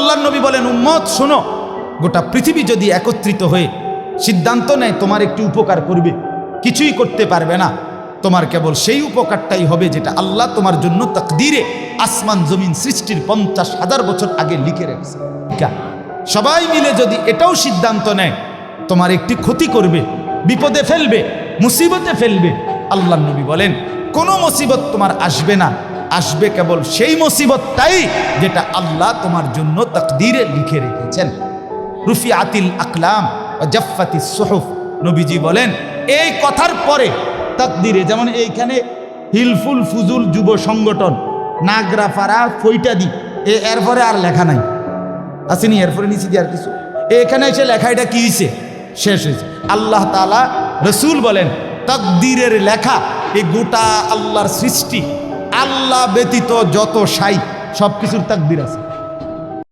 আল্লাহর নবী বলেন, উম্মত শোনো, গোটা পৃথিবী যদি একত্রিত হয়ে সিদ্ধান্ত নেয় তোমার একটি উপকার করবে, কিছুই করতে পারবে না, তোমার কেবল সেই উপকারটাই হবে যেটা আল্লাহ তোমার জন্য তাকদীরে আসমান জমিন সৃষ্টির 50,000 বছর আগে লিখে রেখেছে। সবাই মিলে যদি এটাও সিদ্ধান্ত নেয় তোমার একটি ক্ষতি করবে, বিপদে ফেলবে, মুসিবতে ফেলবে, আল্লাহর নবী বলেন কোনো মুসিবত তোমার আসবে না, আসবে কেবল সেই মুসিবতটাই যেটা আল্লাহ তোমার জন্য তাকদীরে লিখে রেখেছেন। রুফিআতিল আকলাম ওয়া জাফফাতিস সুহুফ, নবীজি বলেন এই কথার পরে তাকদীরে, যেমন এইখানে হিলফুল ফুজুল যুব সংগঠন নাগরাপাড়া ফইটাদি, এরপরে আর লেখা নাই, আসেনি, এরপরে নিচে দিয়ে আর কিছু, এখানে এসে লেখা, এটা কি হয়েছে, শেষ হয়েছে। আল্লাহ তাআলা, রসুল বলেন তাকদীরের লেখা এই গোটা আল্লাহর সৃষ্টি, আল্লাহ ব্যতীত যত সাই সব কিছুর তাকদীর আছে।